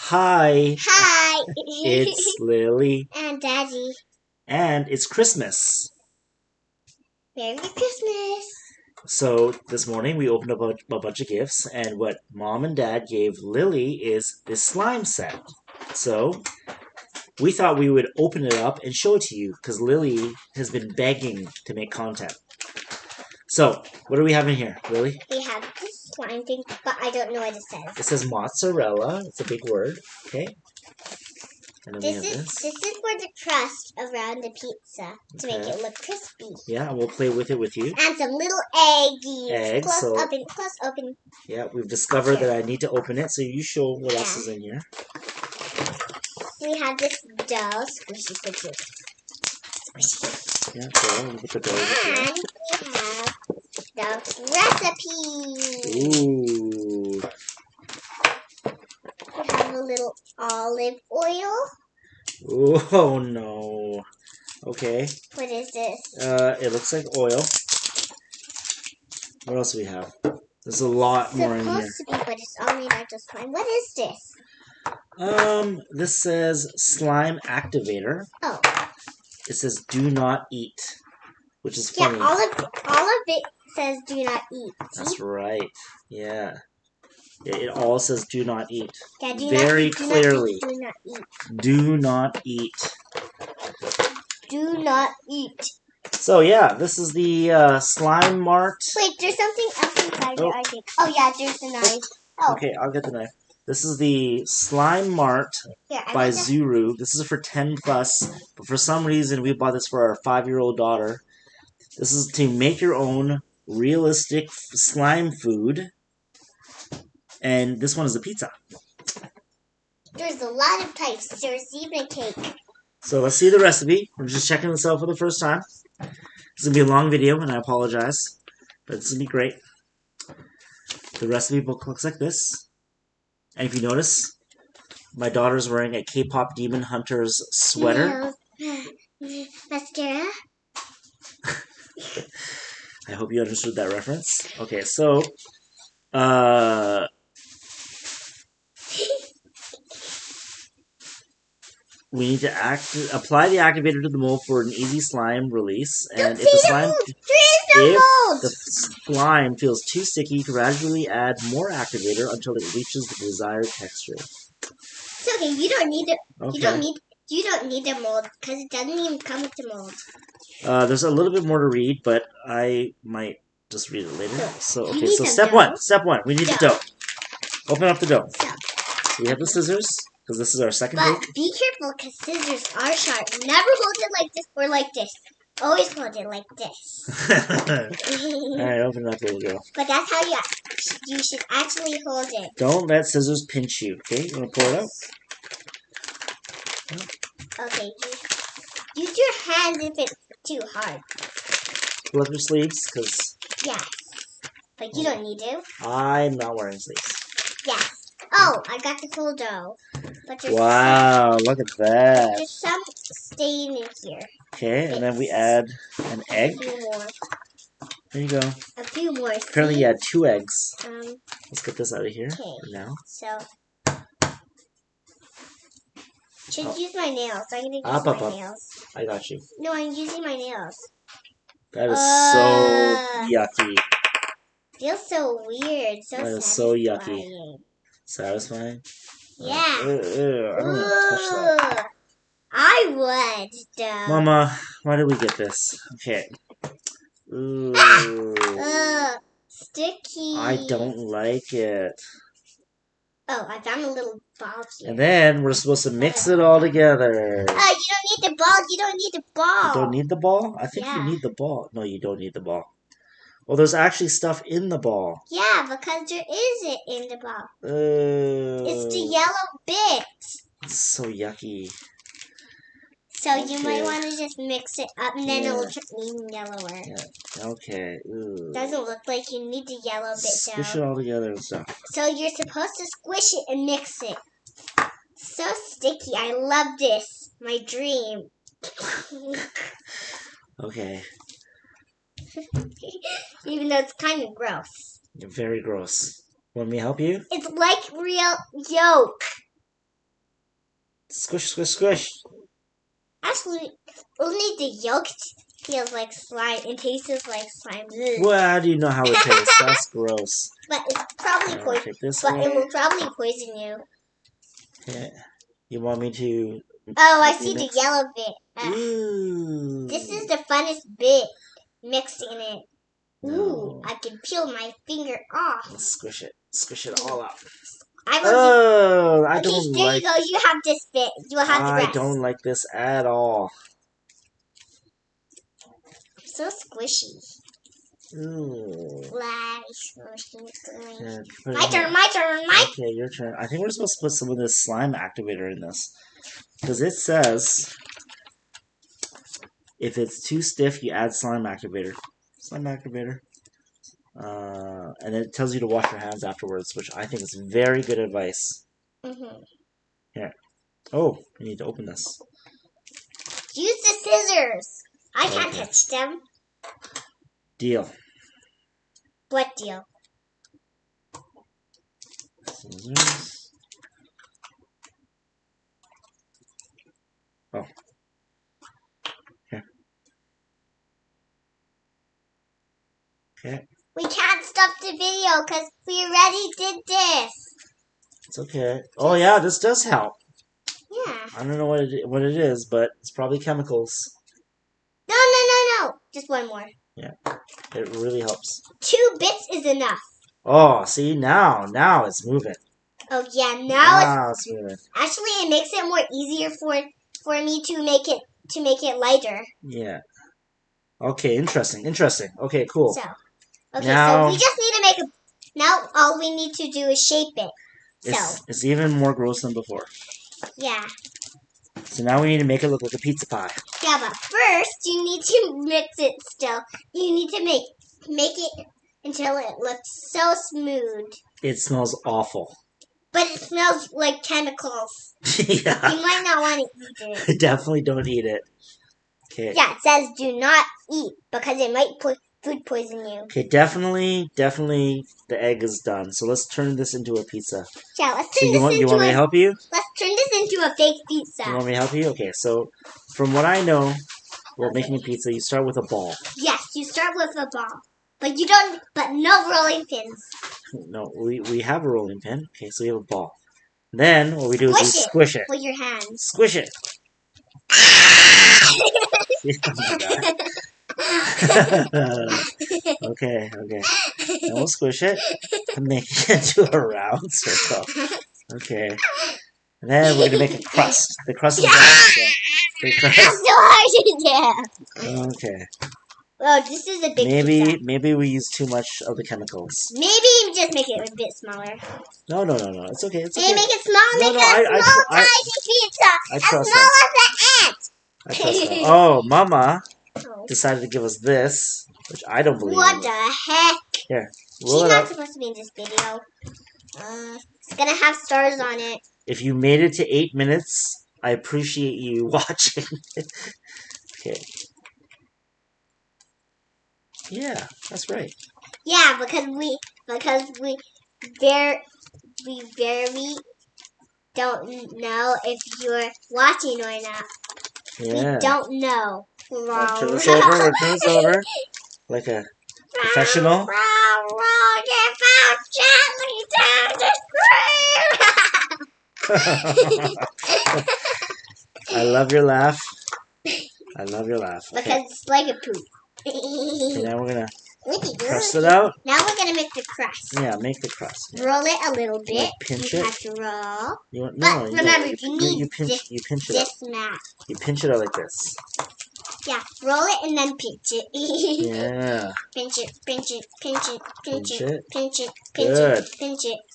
Hi, Hi! it's Lily, And Daddy. and it's Christmas. Merry Christmas! So this morning we opened up a bunch of gifts, and what Mom and Dad gave Lily is this slime set. So we thought we would open it up and show it to you, because Lily has been begging to make content. So, what do we have in here, Lily? We have this slime thing, but I don't know what it It says. says mozzarella. It's a big word, okay? And then we have This this. is for the crust around the pizza to make Okay. it look crispy. Yeah, we'll play with it with you. And some little eggies. Eggs, Close so- open, close open. Yeah, we've discovered that I need to open it, so you show what else is in here. We have this dough. Squishy, squishy. Squishy. Yeah, so we'll put the dough in here. And we have the recipe. Ooh. We have a little olive oil. Oh no. Okay. What is this? It looks like oil. What else do we have? There's a lot more in here. Supposed to be, but it's all made out of slime. What is this? This says slime activator. Oh. It says do not eat, which is Yeah, funny. all of it says do not eat. See? That's right. Yeah. It all says do not eat. Yeah, Very clearly. Do not eat. Do not eat. Do not eat. So yeah, this is the slime Mart. Wait, there's something else inside here, I think. Oh yeah, there's the knife. Oh. Okay, I'll get the knife. This is the Slime Mart by ZURU. This is for 10 plus, but for some reason we bought this for our 5-year-old daughter. This is to make your own realistic slime food, and this one is a pizza. There's a lot of types. There's even a cake. So let's see the recipe. We're just checking this out for the first time. This is going to be a long video, and I apologize, but it's going to be great. The recipe book looks like this. And if you notice, my daughter's wearing a K-pop Demon Hunters sweater. Mascara. I hope you understood that reference. Okay, so, we need to apply the activator to the mold for an easy slime release. And if the slime feels too sticky, gradually add more activator until it reaches the desired texture. It's okay. You don't need it. Okay. You don't need the mold because it doesn't even come with the mold. There's a little bit more to read, but I might just read it later. So okay, so step one. We need the dough. Open up the dough. So we have the scissors because this is our second But bake. be careful because scissors are sharp. Never hold it like this or like this. Always hold it like this. Alright, open it up, little girl. But that's how you should actually hold it. Don't let scissors pinch you, okay? You want to pour it out? Okay, use your hands if it's too hard. Pull up your sleeves, because... Yes. But you don't need to. I'm not wearing sleeves. Yes. Oh, I got the full dough. But Wow, look at that. There's some stain in here. Okay, and then we add an egg. A few more. There you go. A few more. Apparently you had 2 eggs. Let's get this out of here for now. So... Should use my nails. I'm going to use my nails. I got you. No, I'm using my nails. That is so yucky. Feels so weird. So that satisfying. is so yucky. Satisfying? Yeah. I don't want to touch that. I would, though. Mama, why did we get this? Okay. Ooh. Sticky. I don't like it. Oh, I found a little ball here. And then we're supposed to mix it all together. You don't need the ball. You don't need the ball. You don't need the ball? I think you need the ball. No, you don't need the ball. Well, there's actually stuff in the ball. Yeah, because there isn't in the ball. It's the yellow bit. It's so yucky. So you might want to just mix it up, and then it'll turn even yellower. Yeah. Okay. Ooh. Doesn't look like you need the yellow bit, though. Squish it all together and stuff. So you're supposed to squish it and mix it. So sticky. I love this. My dream. Okay. Even though it's kind of gross. You're very gross. Want me to help you? It's like real yolk. Squish, squish, squish. Actually, only the yolk feels like slime and tastes like slime. Ugh. Well, how do you know how it tastes? That's gross. But it's probably poison. Take this But away. it will probably poison you. Yeah. You want me to? Oh, I see the yellow bit. Ooh. This is the funnest bit, mixing it. Ooh, No. I can peel my finger off. Let's squish it. Squish it all out. I don't there like. you go. You have this bit. You will have the rest. I don't like this at all. So squishy. Ooh. Squishy. Yeah, My turn. Okay, your turn. I think we're supposed to put some of this slime activator in this. Because it says if it's too stiff, you add slime activator. Slime activator. And it tells you to wash your hands afterwards, which I think is very good advice. Mm-hmm. Here. Oh, you need to open this. Use the scissors. I can't touch them. Deal. What deal? Scissors. Oh. Here. Okay. We can't stop the video because we already did this. It's okay. Oh yeah, this does help. Yeah. I don't know what it is, but it's probably chemicals. No. Just one more. Yeah. It really helps. 2 bits is enough. Oh, see now it's moving. Oh yeah, Now it's moving. Actually, it makes it more easier for me to make it lighter. Yeah. Okay, interesting. Okay, cool. So we just need to make a. Now all we need to do is shape it. It's even more gross than before. Yeah. So now we need to make it look like a pizza pie. Yeah, but first you need to mix it still. You need to make it until it looks so smooth. It smells awful. But it smells like chemicals. Yeah. You might not want to eat it. Definitely don't eat it. Okay. Yeah, it says do not eat because it might food poison you. Okay, definitely the egg is done. So let's turn this into a pizza. Yeah, let's turn this into you want me to help you? Let's turn this into a fake pizza. You want me to help you? Okay, so from what I know about making a pizza, you start with a ball. Yes, you start with a ball. But no rolling pins. No, we have a rolling pin. Okay, so we have a ball. Then what we do is we squish it. With your hands. Squish it. Okay. Then we'll squish it and make it into a round circle. Okay. And then we're gonna make a crust. The crust is That's so hard to do. Okay. Oh, this is a big pizza. Maybe we use too much of the chemicals. Maybe just make it a bit smaller. No. It's okay. It's Maybe okay. make it small. Make it a small, tiny pizza. I trust as small as the ant. I trust them. Oh, Mama decided to give us this, which I don't believe. What the heck? Here, she's not supposed to be in this video. It's gonna have stars on it. If you made it to 8 minutes, I appreciate you watching. Okay. Yeah, that's right. Yeah, because we very don't know if you're watching or not. Yeah. We don't know. Turn this over. Like a professional. Roll your boat gently down the stream. I love your laugh. Because it's like a poop. Okay, now we're gonna press it out. Now we're gonna make the crust. Yeah, make the crust. Yeah. Roll it a little bit. Pinch you it. have to roll. But remember, you need you pinch it this out. mat. You pinch it out like this. Yeah, roll it and then pinch it. Yeah. Pinch it. Good.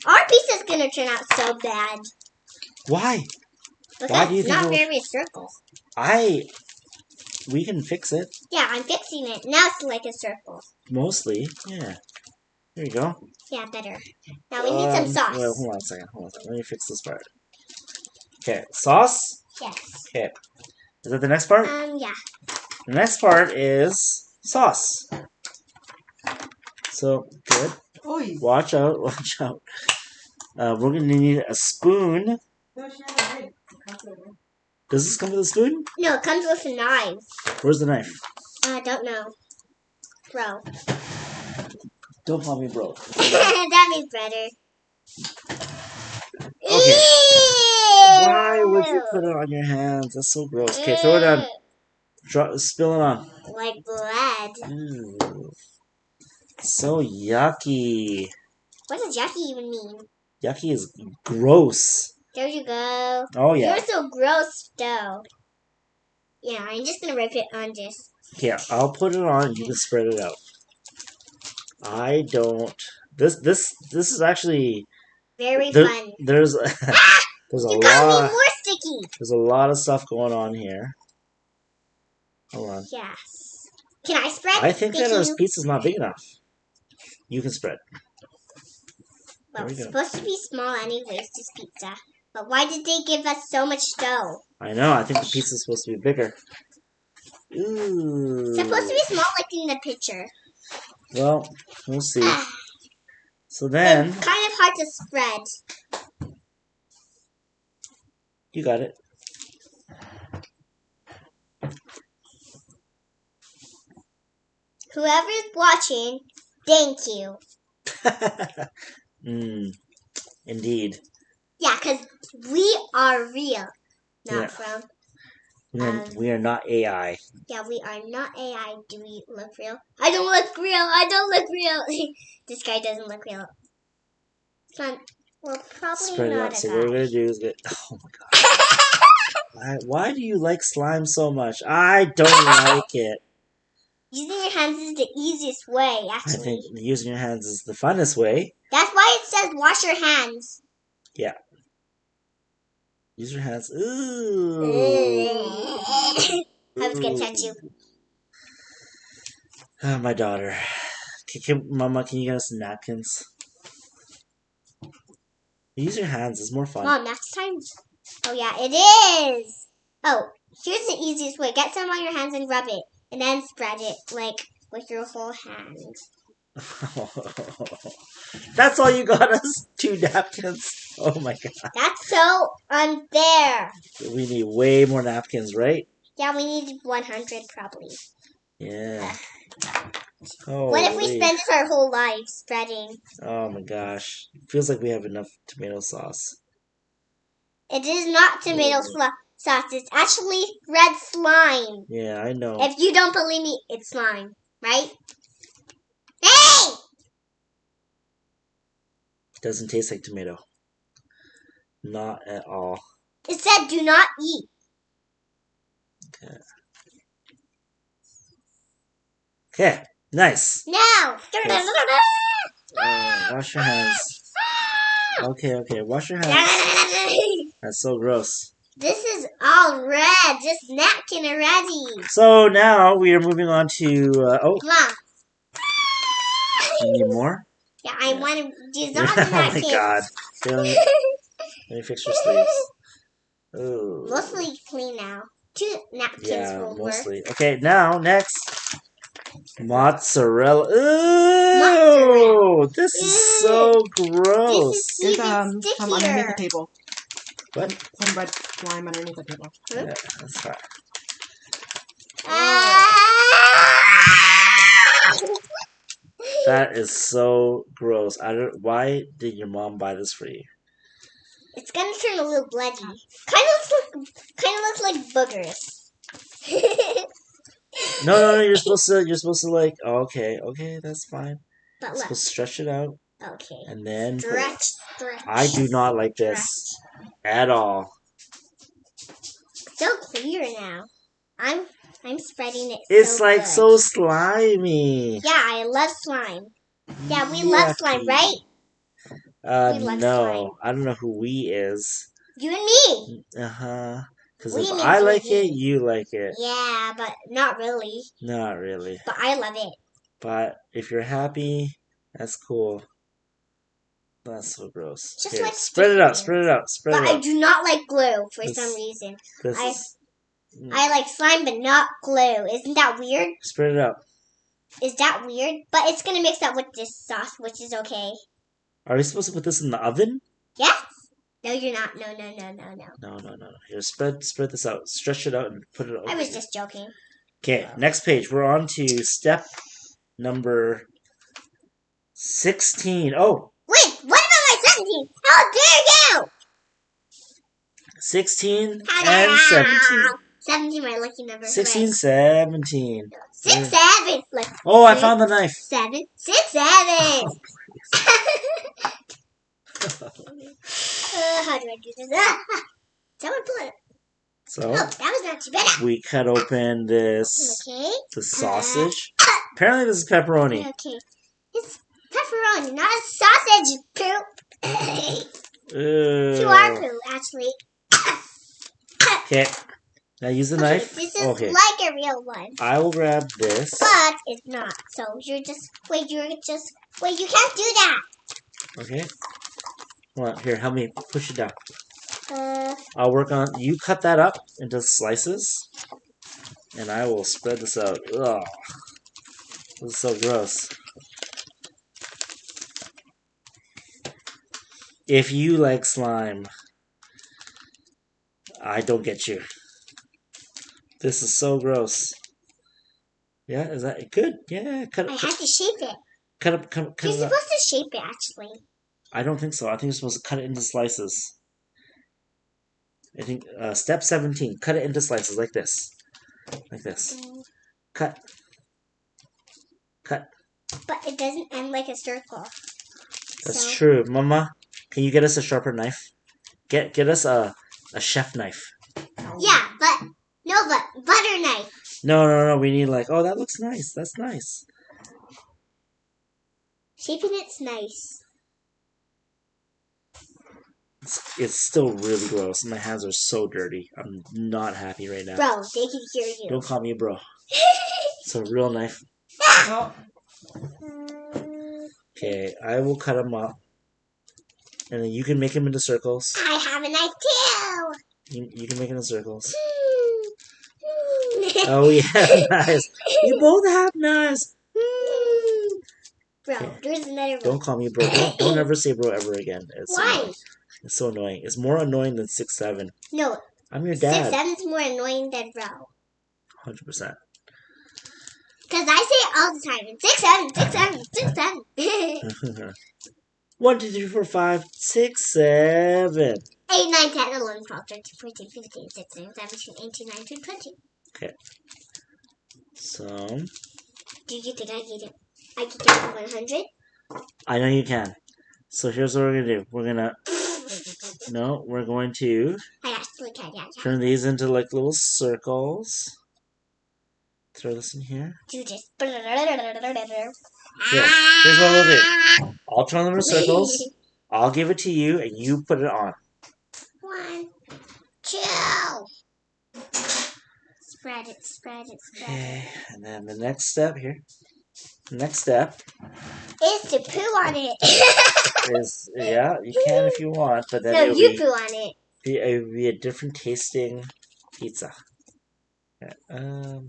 Our pizza's gonna turn out so bad. Why? Because Why do you it's think not very circles. We can fix it. Yeah, I'm fixing it. Now it's like a circle. Mostly, yeah. There you go. Yeah, better. Now we need some sauce. Well, hold on a second. Let me fix this part. Okay, sauce? Yes. Okay. Is that the next part? Yeah. The next part is sauce. So, good. Oy. Watch out. We're going to need a spoon. Does this come with a spoon? No, it comes with a knife. Where's the knife? I don't know. Bro. Don't call me bro. That'd be better. Okay. Ew! Why would you put it on your hands? That's so gross. Okay, throw it on. Spill it on. Like blood. Ew. So yucky. What does yucky even mean? Yucky is gross. There you go. Oh yeah. You're so gross, though. Yeah, I'm just gonna rip it on this. Here, I'll put it on. You can spread it out. I don't. This is actually Very fun. There's there's a You got me lot. more sticky. There's a lot of stuff going on here. Hold on. Yes. Can I spread? I think that Thank our you. pizza's not big enough. You can spread. Well, There we it's go. supposed to be small anyways, this pizza. But why did they give us so much dough? I know. I think the pizza's supposed to be bigger. Ooh. It's supposed to be small like in the picture. Well, we'll see. So then, It's kind of hard to spread. you got it. Whoever's watching, thank you. Indeed. Yeah, because we are real. Not Yeah. from. We are not AI. Yeah, we are not AI. Do we look real? I don't look real. I don't look real. This guy doesn't look real. Son, we're probably Spread it not out. a So guy. what we're gonna do is get. Oh my god. Why do you like slime so much? I don't like it. Using your hands is the easiest way, I actually. think using your hands is the funnest way. That's why it says wash your hands. Yeah. Use your hands. Ooh. I was gonna touch you. Oh, my daughter. Mama, can you get us some napkins? Use your hands. It's more fun. Mom, next time. Oh yeah, it is. Oh, here's the easiest way. Get some on your hands and rub it, and then spread it like with your whole hand. That's all you got us? 2 napkins? Oh my god. That's so unfair. We need way more napkins, right? Yeah, we need 100 probably. Yeah. What if we Holy. spend our whole life spreading? Oh my gosh. Feels like we have enough tomato sauce. It is not tomato sauce. It's actually red slime. Yeah, I know. If you don't believe me, it's slime, right? Hey! Doesn't taste like tomato. Not at all. It said do not eat. Okay. Okay, nice. Now. Wash your hands. Okay, wash your hands. That's so gross. This is all red. This napkin already. So now we are moving on to, Come on. you need more? Yeah, I want to do Oh that my napkin. god. Let me fix your sleeves. Ooh. Mostly clean now. 2 napkins Yeah, will work. mostly. Okay, now, next. Mozzarella. Ooh! This is so gross. This is There's even some underneath the stickier. table. What? Some red slime underneath the table. Yeah, that's fine. That is so gross. Why did your mom buy this for you? It's gonna turn a little bloody. Kind of looks like boogers. No, you're supposed to like, okay, that's fine. But You're look. supposed to stretch it out Okay. and then put it. Stretch. I do not like this at all. So clear now. I'm spreading it. It's so like good. so slimy. Yeah, I love slime. Yeah, we love slime, right? We love No, slime. I don't know who we is. You and me. Because We if means I you like and me. it, you like it. Yeah, but not really. Not really. But I love it. But if you're happy, that's cool. That's so gross. Just Okay, like spread it out, sticky spread it out, spread But it I out. do not like glue for This- some reason. This I- is- I like slime, but not glue. Isn't that weird? Spread it out. Is that weird? But it's gonna mix up with this sauce, which is okay. Are we supposed to put this in the oven? Yes. No, you're not. No. No. Here, spread this out. Stretch it out and put it over. I was just joking. Okay, next page. We're on to step number 16. Oh, Wait, what about my 17? How dare you! 16 and 17. 17, my lucky number. 16, Right. 17. 6, 7. Like, Oh, I found the knife. 7, 6, 7. How do I do this? Someone pull it. So, Oh, that was not too bad. we cut open this Okay. the sausage. Apparently, this is pepperoni. Okay. It's pepperoni, not a sausage poop. Ew. 2R poo, actually. Okay, now use the knife. This is Okay, like a real one, I will grab this. but it's not. So you can't do that. Okay. Come on, here, help me push it down. Uh, I'll work on. You cut that up into slices, and I will spread this out. Ugh, this is so gross. If you like slime, I don't get you. This is so gross. Yeah, is that good? Yeah, cut I it. had to shape it. Cut You're it up. supposed to shape it, actually. I don't think so. I think you're supposed to cut it into slices. I think step 17. Cut it into slices like this. Like this. Cut. Cut. But it doesn't end like a circle. That's So- true. Mama, can you get us a sharper knife? Get us a chef knife. Yeah, but butter knife. No. We need oh, that looks nice. That's nice. Shaping it's nice. It's still really gross. My hands are so dirty. I'm not happy right now. Bro, they can hear you. Don't call me bro. It's a real knife. Okay, I will cut them up. And then you can make them into circles. I have a knife too. You can make them into circles. Oh, yeah, nice. You both have knives. Bro, Okay. there's another one. Don't call me bro. Don't ever say bro ever again. It's Why? It's so annoying. It's more annoying than 6'7". No, I'm your 6, dad. 7 is more annoying than bro. 100%. Because I say it all the time. 6, 7, 6, 7, 6, 7. 1, 2, 3, 4, 5, 6, 7. 8, 9, 10, 11, 12, 13, 14, 15, 16, 17, 18, 19, 20. Okay. So, Do you think I get it? I can get 100? I know you can. So here's what we're going to do. We're going to I actually can, yeah. turn these into little circles. Throw this in here. Do this. Here, here's what we'll do. I'll turn them into circles. I'll give it to you, and you put it on. 1, 2. Spread it. Okay, and then the next step here. The next step It's to poo on it. is, yeah, you can if you want, but then No, it'll you poo on it. be a different tasting pizza. Okay, okay.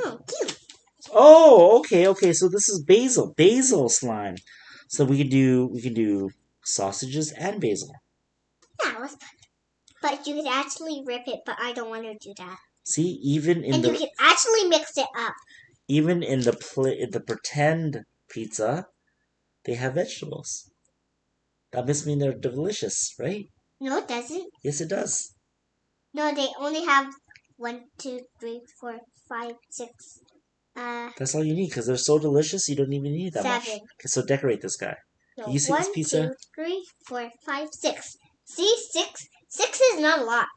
Oh, cute. Oh, okay. So this is basil slime. So we can do sausages and basil. Yeah, let's put it. But you can actually rip it, but I don't want to do that. See, even in And you can actually mix it up. the pretend pizza, they have vegetables. That must mean they're delicious, right? No, it doesn't. Yes, it does. No, they only have 1, 2, 3, 4, 5, 6. That's all you need because they're so delicious. You don't even need that much. 7. Okay, so decorate this guy. No, You see 1, this pizza? 2, 3, 4, 5, 6. See, 6. 6 is not a lot.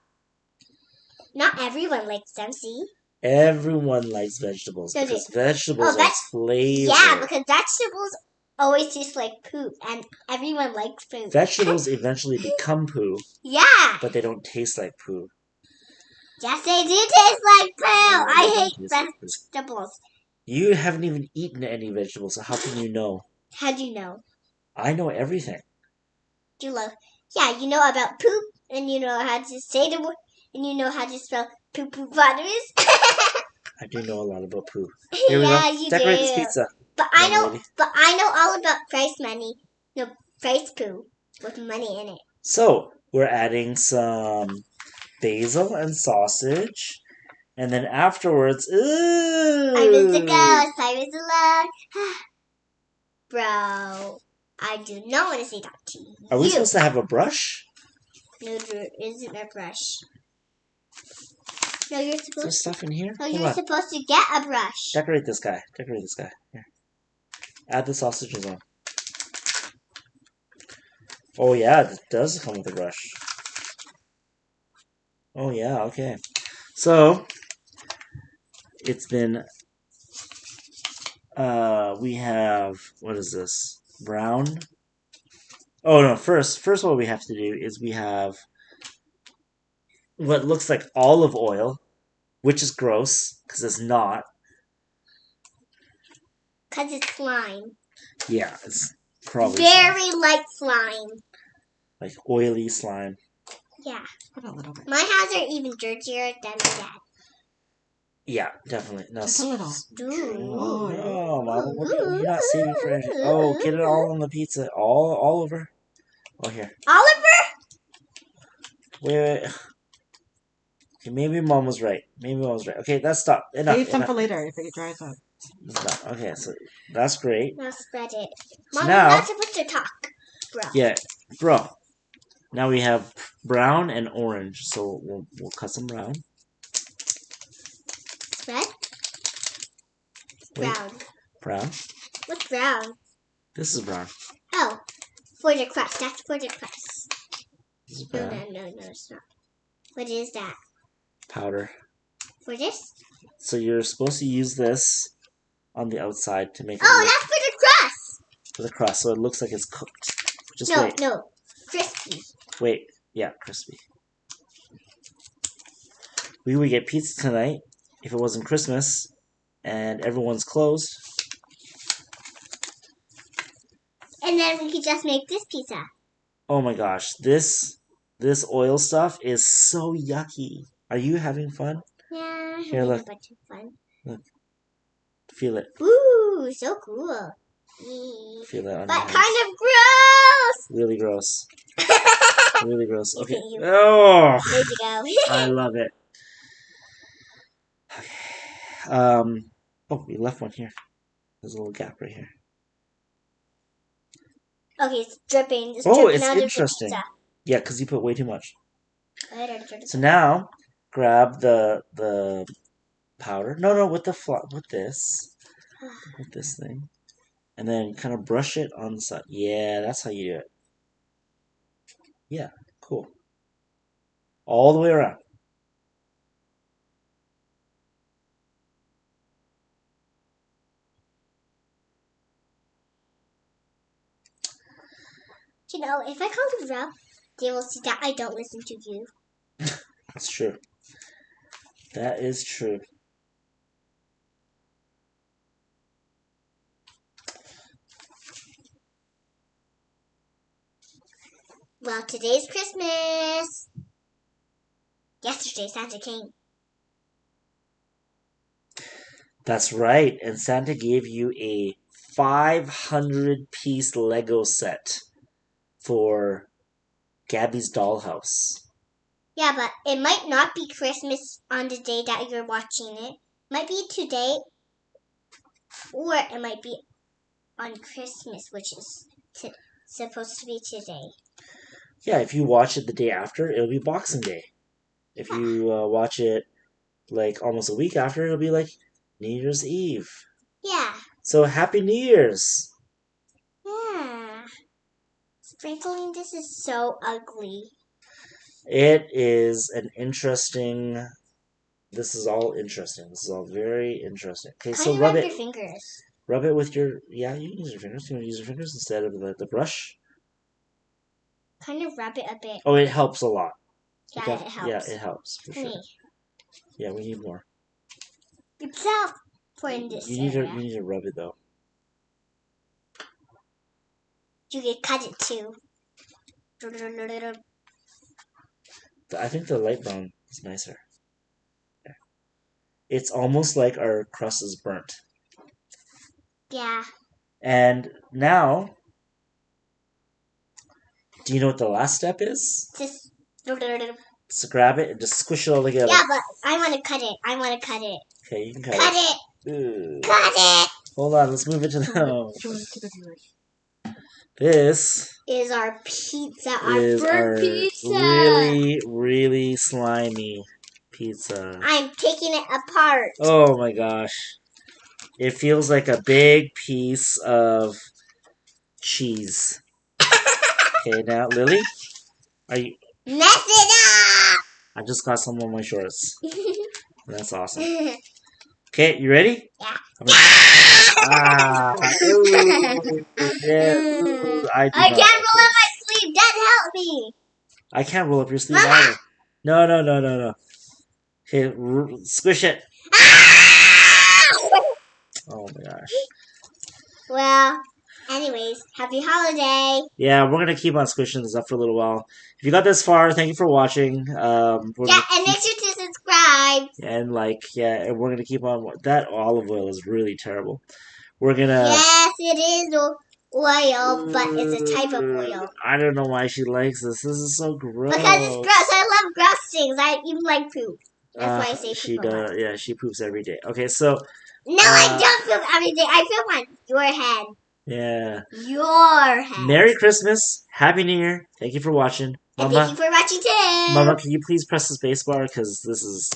Not everyone likes them, see? Everyone likes vegetables Does because it? vegetables Oh, are flavor. Yeah, because vegetables always taste like poop, and everyone likes poop. Vegetables eventually become poo, Yeah. but they don't taste like poo. Yes, they do taste like poo. I They hate don't taste like poo. vegetables. You haven't even eaten any vegetables, so how can you know? How do you know? I know everything. Do you love? Yeah, you know about poop, and you know how to say the word, and you know how to spell poo-poo-potamus. I do know a lot about poo. Here we Yeah, go. you Decorate do. this pizza. But I young know, lady. but I know all about price money. No, price poo. with money in it. So we're adding some basil and sausage, and then afterwards, I was the ooh, ghost. I was the luck. Bro, I do not want to say that to you. are we supposed to have a brush? No, there isn't a brush. No, you're Is there supposed to. stuff in here? No, Hold you're on. supposed to get a brush. Decorate this guy. Decorate this guy. Here. Add the sausages on. Oh yeah, it does come with a brush. Oh yeah, okay. So it's been we have, what is this? Brown. Oh no, first what we have to do is we have what looks like olive oil, which is gross because it's not. Because it's slime. Yeah, it's probably slime. Very light slime. Like oily slime. Yeah. Put a little bit. My hands are even dirtier than my dad. Yeah, definitely. No, Just a little. Oh no, Mama, you're not saving for anything. Oh, get it all on the pizza, all over. Oh here. Oliver? Wait. Okay, maybe Mom was right. Okay, that's stop. Enough. Save some enough. for later if it dries out. It's done. Okay, so that's great. Now spread it. So Mom, now- you're not supposed to talk, bro. Yeah, bro. Now we have brown and orange, so we'll cut some brown. Red? Wait. Brown. Brown. What's brown? This is brown. Oh, for the crust. That's for the crust. This is No, brown. no, it's not. What is that? Powder. For this? So you're supposed to use this on the outside to make it Oh, look that's for the crust. for the crust, so it looks like it's cooked. Just No, wait. no. Crispy. Wait. Yeah, crispy. We would get pizza tonight if it wasn't Christmas and everyone's closed. And then we could just make this pizza. Oh my gosh, this oil stuff is so yucky. Are you having fun? Yeah, Here, having look. a bunch of fun. Feel it. Ooh, so cool. Yee. Feel it on But your kind hands. of gross. Really gross. Really gross. You Okay. can- you- Oh, There you go. I love it. Okay. Oh, we left one here. There's a little gap right here. Okay, it's dripping. It's Oh, dripping it's out of the interesting. pizza. Yeah, because you put way too much. I don't know. So now, grab the powder. No, with this thing, and then kind of brush it on the side. Yeah, that's how you do it. Yeah, cool. All the way around. You know, if I call it rough, they will see that I don't listen to you. That's true. That is true. Well, today's Christmas. Yesterday, Santa came. That's right. And Santa gave you a 500-piece Lego set for Gabby's dollhouse. Yeah, but it might not be Christmas on the day that you're watching it. It might be today, or it might be on Christmas, which is supposed to be today. Yeah, if you watch it the day after, it'll be Boxing Day. If you watch it like almost a week after, it'll be like New Year's Eve. Yeah. So Happy New Year's! Yeah. Sprinkling this is so ugly. It is an interesting. This is all interesting. This is all very interesting. Okay, Kind so of rub rub it. your fingers. Rub it with your. Yeah, you can use your fingers. You want to use your fingers instead of the brush? Kind of rub it a bit. Oh, it helps a lot. Yeah, it helps. Yeah, it helps for sure. Me. Yeah, we need more. Yourself for in this You area. need to rub it though. You can cut it too. I think the light brown is nicer. Okay. It's almost like our crust is burnt. Yeah. And now Do you know what the last step is? Just. So grab it and just squish it all together. Yeah, but I want to cut it. I want to cut it. Okay, you can cut, Cut it. it. Ooh. Cut it. Hold on, let's move it to the. Show it to the viewers. This Is our pizza. is Our our burnt pizza. really, really slimy pizza. I'm taking it apart. Oh my gosh. It feels like a big piece of cheese. Okay, now, Lily, are you... Mess it I just got some on my shorts. up. That's awesome. Okay, you ready? Yeah. Ooh, yeah, ooh, I I can't roll up my sleeve. Dad, help me. I can't roll up your sleeve Mama. either. No. Okay, squish it. Oh my gosh. Well, anyways, happy holiday. Yeah, we're gonna keep on squishing this up for a little while. If you got this far, thank you for watching. Yeah, and make sure to subscribe. And and we're gonna keep on. That olive oil is really terrible. We're gonna. Yes, it is oil, but it's a type of oil. I don't know why she likes this. This is so gross. Because it's gross. I love gross things. I even like poop. That's why I say poop. She a lot. does. Yeah, she poops every day. Okay, so. No, I don't poop every day. I poop on your head. Yeah. Your head. Merry Christmas. Happy New Year. Thank you for watching. And Mama, thank you for watching too. Mama, can you please press the space bar? Because this is